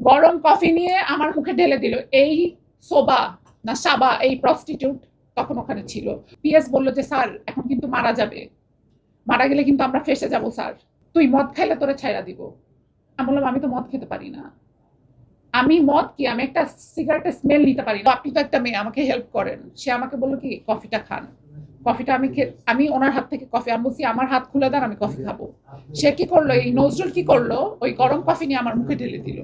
গরম কফি নিয়ে আমার মুখে ঢেলে দিল। এই সোবা না সাবা এই প্রস্টিটিউট তখন ওখানে ছিল। পিএস বলল যে স্যার এখন কিন্তু মারা যাবে, মারা গেলে কিন্তু আমরা ফেসে যাব স্যার, তুই মদ খাইলে তোরে ছাইড়া দিব। আমি বললাম আমি তো মদ খেতে পারি না, আমি মদ কি আমি একটা সিগারেটের স্মেল নিতে পারি না, আপনি তো একটা মেয়ে আমাকে হেল্প করেন। সে আমাকে বললো কি কফিটা খান। কফিটা আমি ওনার হাত থেকে কফি আমি বলছি আমার হাত খুলে দেন আমি কফি খাবো। সে কি করলো, এই নজরুল কি করলো, ওই গরম কফি নিয়ে আমার মুখে ঢেলে দিল।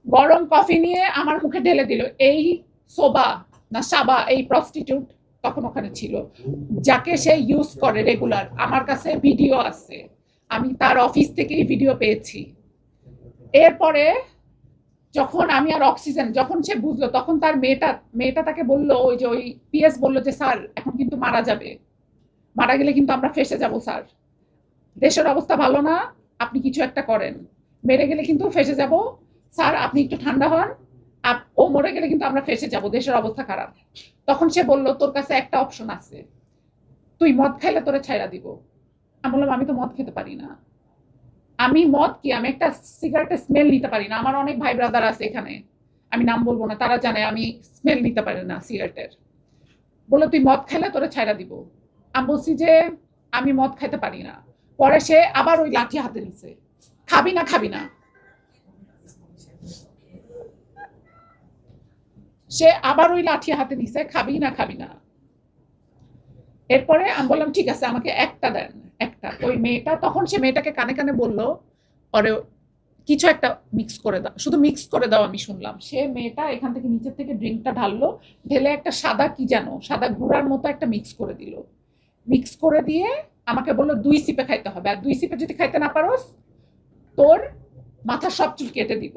গরম কফি নিয়ে আমার মুখে ঢেলে দিল। এই সোবা না সাবা এই প্রস্টিটিউট তখন ওখানে ছিল, যাকে সে ইউজ করে রেগুলার। আমার কাছে ভিডিও আছে, আমি তার অফিস থেকেই ভিডিও পেয়েছি। এরপরে যখন আমি আর অক্সিজেন, যখন সে বুঝলো তখন তার মেয়েটা তাকে বললো, ওই যে ওই পিএস বললো যে স্যার এখন কিন্তু মারা যাবে, মারা গেলে কিন্তু আমরা ফেসে যাব স্যার, দেশের অবস্থা ভালো না, আপনি কিছু একটা করেন, মেরে গেলে কিন্তু ফেসে যাব স্যার, আপনি একটু ঠান্ডা হন, ও মরে গেলে কিন্তু আমরা ফেসে যাব, দেশের অবস্থা খারাপ। তখন সে বলল তোর কাছে একটা অপশন আছে, তুই মদ খাইলে তোরে ছাইড়া দিব। আমি বললাম আমি তো মদ খেতে পারি না, আমি মদ কি আমি একটা সিগারেটের স্মেল নিতে পারি না। আমার অনেক ভাই ব্রাদার আছে এখানে, আমি নাম বলবো না, তারা জানে আমি স্মেল নিতে পারি না সিগারেটের। বলে তুই মদ খেলে তোরে ছাইড়া দিব। আমি বলছি যে আমি মদ খাইতে পারি না। পরে সে আবার ওই লাঠি হাতে নিছে, খাবি না খাবি না, সে আবার ওই লাঠি হাতে নিছে, খাবি না খাবি না। এরপরে আমি বললাম ঠিক আছে আমাকে একটা দেন, একটা। ওই মেয়েটা তখন সে মেয়েটাকে কানে কানে বললো পরে কিছু একটা মিক্স করে দাও, শুধু মিক্স করে দাও। আমি শুনলাম সে মেয়েটা এখান থেকে নিচের থেকে ড্রিঙ্কটা ঢাললো, ঢেলে একটা সাদা কি যেন সাদা গুঁড়ার মতো একটা মিক্স করে দিল। মিক্স করে দিয়ে আমাকে বললো 2 সিপে খাইতে হবে, আর 2 সিপে যদি খাইতে না পারোস তোর মাথার সব চুল কেটে দিব।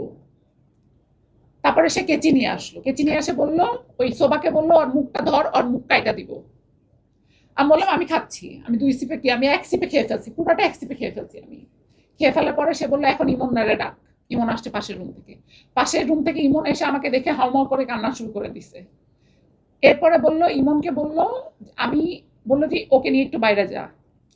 তারপরে সে কেচি নিয়ে আসলো, কেচি নিয়ে এসে বললো ওই সোবাকে বললো ওর মুখটা ধর, ওর মুখ কাইটা দিব। আমি বললাম আমি খাচ্ছি, আমি 2 সিপে কি আমি 1 সিপে খেয়ে ফেলছি, পুরোটা 1 সিপে খেয়ে ফেলছি আমি। খেয়ে ফেলার পরে সে বললো এখন ইমনের ডাক। ইমন আসছে পাশের রুম থেকে, পাশের রুম থেকে ইমন এসে আমাকে দেখে হাউমাউ করে কান্না শুরু করে দিছে। এরপরে বললো ইমনকে বললো, আমি বললো যে ওকে নিয়ে একটু বাইরে যা,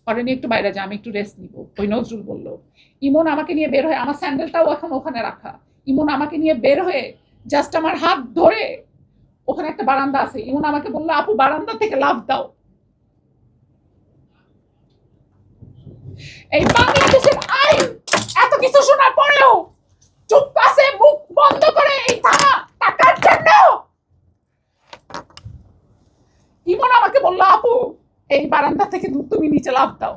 ওরে নিয়ে একটু বাইরে যা, আমি একটু রেস্ট নিব। ওই নজরুল বললো। ইমন আমাকে নিয়ে বের হয়ে, আমার স্যান্ডেলটাও এখন ওখানে রাখা, ইমন আমাকে নিয়ে বের হয়ে জাস্ট আমার হাত ধরে, ওখানে একটা বারান্দা আছে, ইমন আমাকে বললো আপু বারান্দা থেকে লাফ দাও। এই বাংলাদেশের আইন এত কিছু শোনার পরেও চুপ আছে, মুখ বন্ধ করে এই থানা টাকার জন্য। ইমন আমাকে বললো আপু এই বারান্দা থেকে তুমি নিচে লাফ দাও।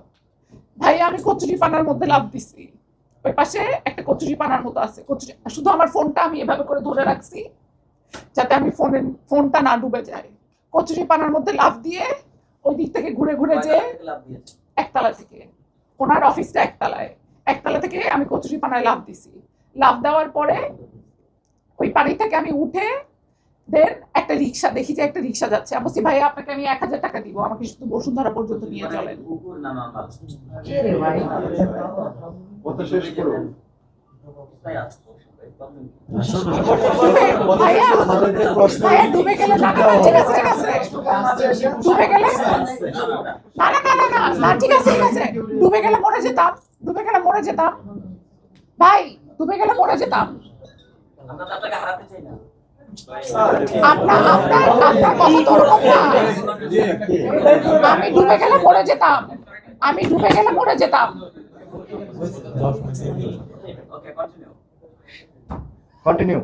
ভাই আমি কচুরি পানার মধ্যে লাফ দিছি, ওই পাশে একটা কচুরি পানার মতো আছে, কচুরি, শুধু আমার ফোনটা আমি এভাবে করে ধরে রাখছি যাতে আমি ফোনটা না ডুবে যায়। কচুরি পানার মধ্যে লাফ দিয়ে ওই দিক থেকে ঘুরে ঘুরে যে একতলা থেকে, ওনার অফিসটা একতলায়, একতলা থেকে আমি কচুরি পানায় লাফ দিছি। লাফ দেওয়ার পরে ওই পানি থেকে আমি উঠে দেন একটা রিক্সা দেখি যে একটা রিক্সা যাচ্ছে, আমি বলছি ভাই আপনাকে আমি 1000 টাকা দিব, আমাকে শুধু বসুন্ধরা পর্যন্ত নিয়ে চলেন। ডুবে গেলে ঠিক আছে ঠিক আছে, ডুবে গেলে না না না না না ঠিক আছে ঠিক আছে, ডুবে গেলে মরে যেতাম, ডুবে গেলে মরে যেতাম ভাই, ডুবে গেলে মরে যেতাম। আমরা আপনাকে হারাতে চাই না, আমি ডুবে গেলে মরে যেতাম, আমি ডুবে গেলে মরে যেতাম। ওকে কন্টিনিউ কন্টিনিউ।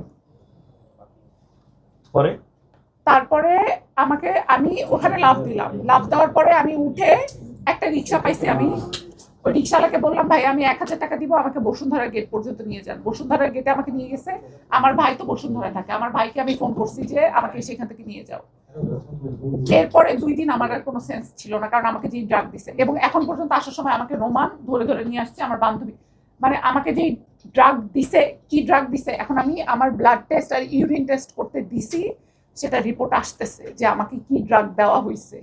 পরে তারপরে আমি ওখানে লাফ দিলাম, লাফ দেওয়ার পরে আমি উঠে একটা রিক্সা পাইছি, আমি ওই রিক্সাওয়ালাকে বললাম ভাই আমি 1000 টাকা দিব, আমাকে বসুন্ধরা গেট পর্যন্ত নিয়ে যান। বসুন্ধরা গেটে আমাকে নিয়ে গেছে, আমার ভাই তো বসুন্ধরা থাকে, আমার ভাইকে আমি ফোন করছি যে আমাকে সেখান থেকে নিয়ে যাও। এরপরে 2 দিন আমার আর কোনো সেন্স ছিল না, কারণ আমাকে যেই ড্রাগ দিছে, এবং এখন পর্যন্ত আসার সময় আমাকে রোমান ধরে ধরে নিয়ে আসছে আমার বান্ধবী, মানে আমাকে যেই ড্রাগ দিছে, কি ড্রাগ দিছে, এখন আমি আমার ব্লাড টেস্ট আর ইউরিন টেস্ট করতে দিছি, সেটা রিপোর্ট আসতেছে যে আমাকে কি ড্রাগ দেওয়া হয়েছে।